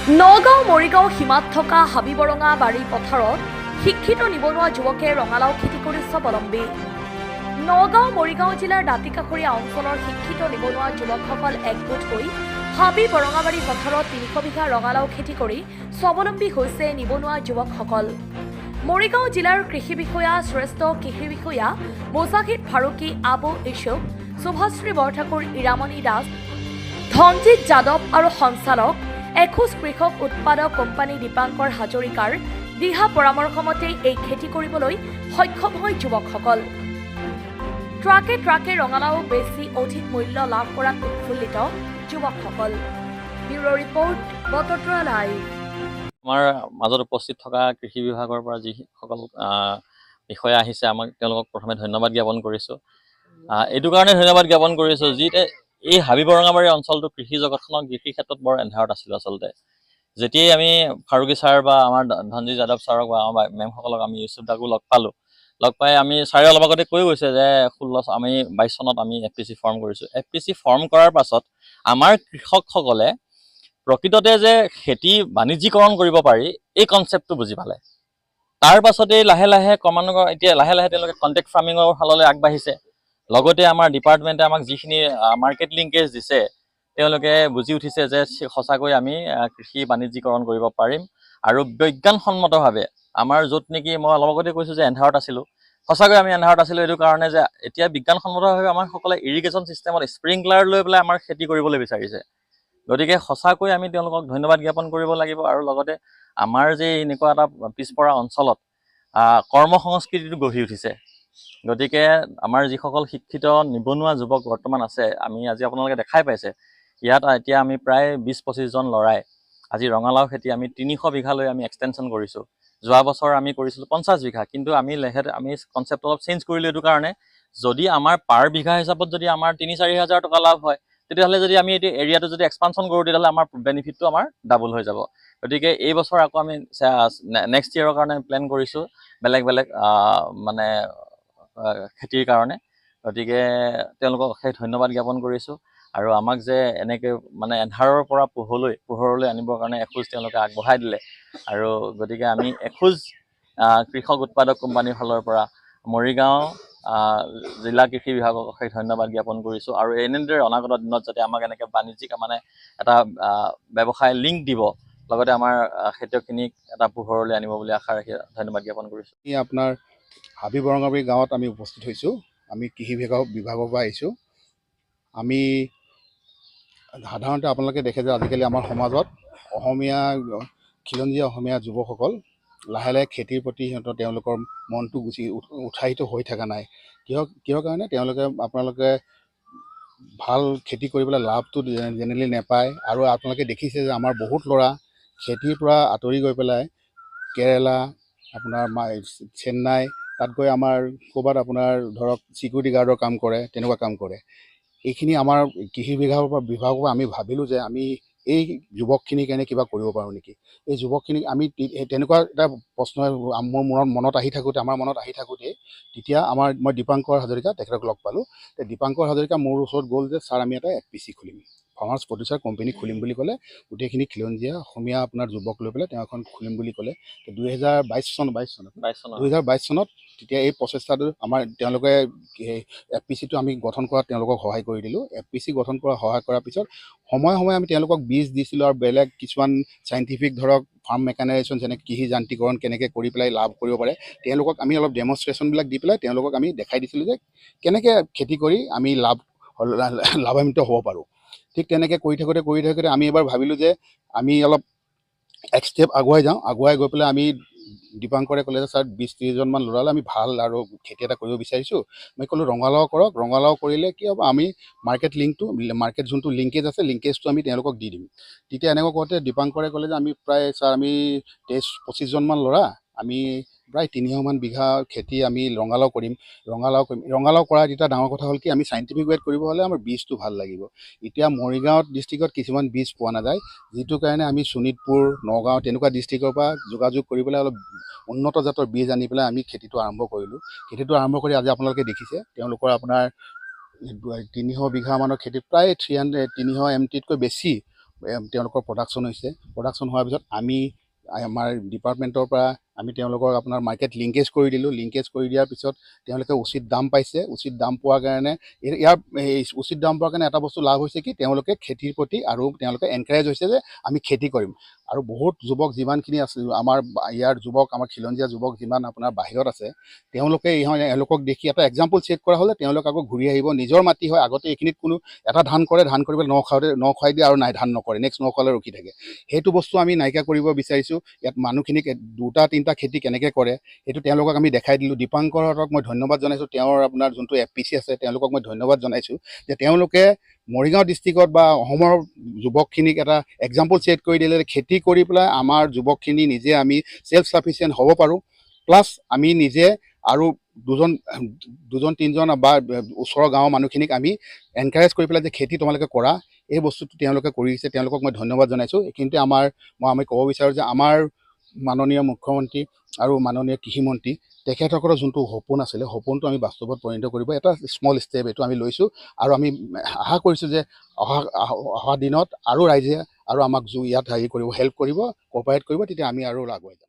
নগাঁও মৰিগাঁও সীমাত থকা হাবিবৰঙা বাৰী পথাৰত শিক্ষিত নিবনুৱা যুৱকে ৰঙালাও খেতি কৰি স্বাৱলম্বী। নগাঁও মৰিগাঁও জিলাৰ দাঁতিকাষৰীয়া অঞ্চলৰ শিক্ষিত নিবনুৱা যুৱকসকল একগোট হৈ হাবিবৰঙাবাৰী পথাৰত ৩০০ বিঘা ৰঙালাও খেতি কৰি স্বাৱলম্বী হৈছে নিবনুৱা যুৱকসকল। মৰিগাঁও জিলাৰ কৃষি বিষয়া শ্ৰেষ্ঠ কৃষি বিষয়া মোজাহিদ ফাৰুকী, আবু ইছুফ, সুভাশ্ৰী বৰঠাকুৰ, ইৰামণি দাস, ধনজিৎ যাদৱ আৰু সঞ্চালক এখোজ কৃষক উৎপাদক কোম্পানী দীপাংকৰ হাজৰিকাৰ দিহা পৰামৰ্শ মতে এই খেতি কৰিবলৈ সক্ষম হয় যুৱকসকল। ট্ৰাকে ট্ৰাকে ৰঙালাও বেছি অধিক মূল্য লাভ কৰাত উৎফুল্লিত যুৱকসকল। Bureau report, Batadrava live. আমাৰ মাজত উপস্থিত থকা কৃষি বিভাগৰ পৰা যিসকল বিষয়া আহিছে, আমাক তেওঁলোকক প্ৰথমে ধন্যবাদ জ্ঞাপন কৰিছোঁ। এইটো কাৰণে ধন্যবাদ জ্ঞাপন কৰিছোঁ যিতে এই হাবিবৰঙাবাৰী অঞ্চলটো কৃষি জগতখনক কৃষি ক্ষেত্ৰত বৰ এন্ধাৰত আছিল। আচলতে যেতিয়াই আমি ফাৰুকী ছাৰ বা আমাৰ ধনজিৎ যাদৱ ছাৰক বা আমাৰ মেমসকলক আমি ইউচুফ দাকো লগ পাই আমি ছাৰে অলপ আগতে কৈ গৈছে যে 22 চনত আমি FPC ফৰ্ম কৰিছোঁ। FPC ফৰ্ম কৰাৰ পাছত আমাৰ কৃষকসকলে প্ৰকৃততে যে খেতি বাণিজ্যিকৰণ কৰিব পাৰি এই কনচেপ্টটো বুজি পালে। তাৰ পাছতেই লাহে লাহে ক্ৰমান্বয়ে এতিয়া লাহে লাহে তেওঁলোকে কণ্টেক্ট ফাৰ্মিঙৰ ফাললৈ আগবাঢ়িছে। লগতে আমাৰ ডিপাৰ্টমেণ্টে আমাক যিখিনি মাৰ্কেট লিংকেজ দিছে, তেওঁলোকে বুজি উঠিছে যে সঁচাকৈ আমি কৃষি বাণিজ্যিকৰণ কৰিব পাৰিম। আৰু বিজ্ঞানসন্মতভাৱে আমাৰ য'ত নেকি মই অলপ আগতে কৈছোঁ যে এন্ধাৰত আছিলোঁ, সঁচাকৈ আমি এন্ধাৰত আছিলোঁ এইটো কাৰণে যে এতিয়া বিজ্ঞানসন্মতভাৱে আমাৰ সকলে ইৰিগেশ্যন ছিষ্টেমত স্প্ৰিংকলাৰ লৈ পেলাই আমাৰ খেতি কৰিবলৈ বিচাৰিছে। গতিকে সঁচাকৈ আমি তেওঁলোকক ধন্যবাদ জ্ঞাপন কৰিব লাগিব। আৰু লগতে আমাৰ যে এনেকুৱা এটা পিছপৰা অঞ্চলত কৰ্মসংস্কৃতিটো গঢ়ি উঠিছে। গতিকে আমাৰ যিসকল শিক্ষিত নিবনুৱা যুৱক বৰ্তমান আছে, আমি আজি আপোনালোকে দেখাই পাইছে ইয়াত এতিয়া আমি প্ৰায় 20-25 জন ল'ৰাই আজি ৰঙালাও খেতি আমি 300 বিঘালৈ আমি এক্সটেনশ্যন কৰিছোঁ। যোৱা বছৰ আমি কৰিছিলোঁ 50 বিঘা, কিন্তু আমি কনচেপ্ট অলপ চেঞ্জ কৰিলোঁ এইটো কাৰণে যদি আমাৰ পাৰ বিঘা হিচাপত যদি আমাৰ 3-4 হাজাৰ টকা লাভ হয়, তেতিয়াহ'লে যদি আমি এইটো এৰিয়াটো যদি এক্সপানশ্যন কৰোঁ তেতিয়াহ'লে আমাৰ বেনিফিটটো আমাৰ ডাবল হৈ যাব। গতিকে এই বছৰ আকৌ আমি নেক্সট ইয়েৰৰ কাৰণে প্লেন কৰিছোঁ বেলেগ মানে খেতিৰ কাৰণে। গতিকে তেওঁলোকক অশেষ ধন্যবাদ জ্ঞাপন কৰিছোঁ। আৰু আমাক যে এনেকৈ মানে এন্ধাৰৰ পৰা পোহৰলৈ আনিবৰ কাৰণে এখোজ তেওঁলোকে আগবঢ়াই দিলে। আৰু গতিকে আমি এখোজ কৃষক উৎপাদক কোম্পানীৰ ফালৰ পৰা মৰিগাঁও জিলা কৃষি বিভাগক অশেষ ধন্যবাদ জ্ঞাপন কৰিছোঁ। আৰু এনেদৰে অনাগত দিনত যাতে আমাক এনেকৈ বাণিজ্যিক মানে এটা ব্যৱসায় লিংক দিব, লগতে আমাৰ খেতিয়কখিনিক এটা পোহৰলৈ আনিব বুলি আশা ৰাখি ধন্যবাদ জ্ঞাপন কৰিছোঁ। আপোনাৰ হাবিবৰঙাবাৰী গাঁৱত আমি উপস্থিত হৈছোঁ। আমি কৃষি বিভাগৰ পৰা আহিছোঁ। আমি সাধাৰণতে আপোনালোকে দেখে যে আজিকালি আমাৰ সমাজত খিলঞ্জীয়া অসমীয়া যুৱকসকল লাহে লাহে খেতিৰ প্ৰতি তেওঁলোকৰ মনটো উৎসাহিত হৈ থকা নাই। কিহৰ কাৰণে আপোনালোকে ভাল খেতি কৰিবলৈ লাভটো জেনেৰেলি নাপায়। আৰু আপোনালোকে দেখিছে যে আমাৰ বহুত ল'ৰা খেতিৰ পৰা আঁতৰি গৈ পেলাই কেৰেলা, আপোনাৰ চেন্নাই, তাত গৈ আমাৰ ক'ৰবাত আপোনাৰ ধৰক চিকিউৰিটি গাৰ্ডৰ কাম কৰে, তেনেকুৱা কাম কৰে। এইখিনি আমাৰ কৃষি বিভাগৰ পৰা আমি ভাবিলোঁ যে আমি এই যুৱকখিনিৰ কাৰণে কিবা কৰিব পাৰোঁ নেকি। এই যুৱকখিনিক আমি তেনেকুৱা এটা প্ৰশ্ন মোৰ মনত আহি থাকোঁতে তেতিয়া মই দীপাংকৰ হাজৰিকা তেখেতক লগ পালোঁ। দীপাংকৰ হাজৰিকা মোৰ ওচৰত গ'ল যে ছাৰ আমি এটা FPC খুলিম, ফাৰ্মাৰ্ছ প্ৰডিউচাৰ কোম্পানী খুলিম বুলি ক'লে। গোটেইখিনি খিলঞ্জীয়া অসমীয়া আপোনাৰ যুৱক লৈ পেলাই তেওঁ এখন খুলিম বুলি ক'লে। 2022 চনত তেতিয়া এই প্ৰচেষ্টাটো তেওঁলোকে FPCটো আমি গঠন কৰাত তেওঁলোকক সহায় কৰি দিলোঁ। FPC গঠন সহায় কৰাৰ পিছত সময়ে আমি তেওঁলোকক বীজ দিছিলোঁ আৰু বেলেগ কিছুমান চাইণ্টিফিক ধৰক ফাৰ্ম মেকানাইজেশ্যন যেনে কৃষি যান্ত্ৰিকৰণ কেনেকৈ কৰি পেলাই লাভ কৰিব পাৰে, তেওঁলোকক আমি অলপ ডেমনষ্ট্ৰেশ্যনবিলাক দি পেলাই তেওঁলোকক আমি দেখাই দিছিলোঁ যে কেনেকৈ খেতি কৰি আমি লাভান্বিত হ'ব পাৰোঁ। ঠিক তেনেকৈ কৰি থাকোঁতে আমি এবাৰ ভাবিলোঁ যে আমি অলপ এক ষ্টেপ আগুৱাই যাওঁ। আগুৱাই গৈ পেলাই আমি দীপাংকৰে ক'লে যে ছাৰ 20-30 জনমান ল'ৰালে আমি ভাল আৰু খেতি এটা কৰিব বিচাৰিছোঁ। মই ক'লোঁ ৰঙালাও কৰক, ৰঙালাও কৰিলে কি হ'ব, আমি মাৰ্কেট যোনটো লিংকেজ আছে লিংকেজটো আমি তেওঁলোকক দি দিম। তেতিয়া এনেকুৱা কওঁতে দীপাংকৰে ক'লে যে আমি প্ৰায় ছাৰ আমি 23-25 জনমান ল'ৰা, আমি প্ৰায় 300 মান বিঘা খেতি আমি ৰঙালাও কৰিম। ৰঙালাও কৰাৰ এতিয়া ডাঙৰ কথা হ'ল কি, আমি চাইণ্টিফিক ৱেত কৰিব হ'লে আমাৰ বীজটো ভাল লাগিব। এতিয়া মৰিগাঁও ডিষ্ট্ৰিক্টত কিছুমান বীজ পোৱা নাযায়, যিটো কাৰণে আমি শোণিতপুৰ, নগাঁও তেনেকুৱা ডিষ্ট্ৰিক্টৰ পৰা যোগাযোগ কৰি পেলাই অলপ উন্নত জাতৰ বীজ আনি পেলাই আমি খেতিটো আৰম্ভ কৰিলোঁ। খেতিটো আৰম্ভ কৰি আজি আপোনালোকে দেখিছে তেওঁলোকৰ আপোনাৰ 300 বিঘা মানৰ খেতি প্ৰায় 300 MT-তকৈ বেছি তেওঁলোকৰ প্ৰডাকশ্যন হৈছে। প্ৰডাকশ্যন হোৱাৰ পিছত আমি আমাৰ ডিপাৰ্টমেণ্টৰ পৰা আমি তেওঁলোকক আপোনাৰ মাৰ্কেট লিংকেজ কৰি দিলোঁ। লিংকেজ কৰি দিয়াৰ পিছত তেওঁলোকে উচিত দাম পাইছে। উচিত দাম পোৱাৰ কাৰণে ইয়াৰ উচিত দাম পোৱাৰ কাৰণে এটা বস্তু লাভ হৈছে কি, তেওঁলোকে খেতিৰ প্ৰতি আৰু তেওঁলোকে এনকাৰেজ হৈছে যে আমি খেতি কৰিম। আৰু বহুত যুৱক যিমানখিনি আছে আমাৰ ইয়াৰ যুৱক, আমাৰ খিলঞ্জীয়া যুৱক যিমান আপোনাৰ বাহিৰত আছে, তেওঁলোকে এওঁলোকক দেখি এটা এক্সাম্পল ছেট কৰা হ'লে তেওঁলোক আকৌ ঘূৰি আহিব। নিজৰ মাটি হয়, আগতে এইখিনিত কোনো এটা ধান কৰে, ধান কৰি পেলাই ন খুৱাই দিয়ে আৰু নাই ধান নকৰে, নেক্সট ন খোৱালে ৰখি থাকে। সেইটো বস্তু আমি নাইকিয়া কৰিব বিচাৰিছোঁ। ইয়াত মানুহখিনিক 2-3টা খেতি কেনেকৈ কৰে সেইটো তেওঁলোকক আমি দেখাই দিলোঁ। দীপাংকৰহঁতক মই ধন্যবাদ জনাইছোঁ। তেওঁৰ আপোনাৰ যোনটো FPC আছে তেওঁলোকক মই ধন্যবাদ জনাইছোঁ যে তেওঁলোকে মৰিগাঁও ডিষ্ট্ৰিক্টত বা অসমৰ যুৱকখিনিক এটা এক্সাম্পল ছেট কৰি দিলে, খেতি কৰি পেলাই আমাৰ যুৱকখিনি নিজে আমি ছেল্ফ ছাফিচিয়েণ্ট হ'ব পাৰোঁ। প্লাছ আমি নিজে আৰু দুজন-তিনিজন বা ওচৰৰ গাঁৱৰ মানুহখিনিক আমি এনকাৰেজ কৰি পেলাই যে খেতি তোমালোকে কৰা, এই বস্তুটো তেওঁলোকে কৰিছে। তেওঁলোকক মই ধন্যবাদ জনাইছোঁ। এইখিনিতে আমি ক'ব বিচাৰোঁ যে আমাৰ মাননীয় মুখ্যমন্ত্ৰী আৰু মাননীয় কৃষিমন্ত্ৰী তেখেতসকলৰ যোনটো সপোন আছিলে, সপোনটো আমি বাস্তৱত পৰিণত কৰিব এটা স্মল ষ্টেপ এইটো আমি লৈছোঁ। আৰু আমি আশা কৰিছোঁ যে অহা দিনত আৰু ৰাইজে আৰু আমাক ইয়াত হেল্প কৰিব, কপাৰেট কৰিব, তেতিয়া আমি আৰু আগুৱাই যাম।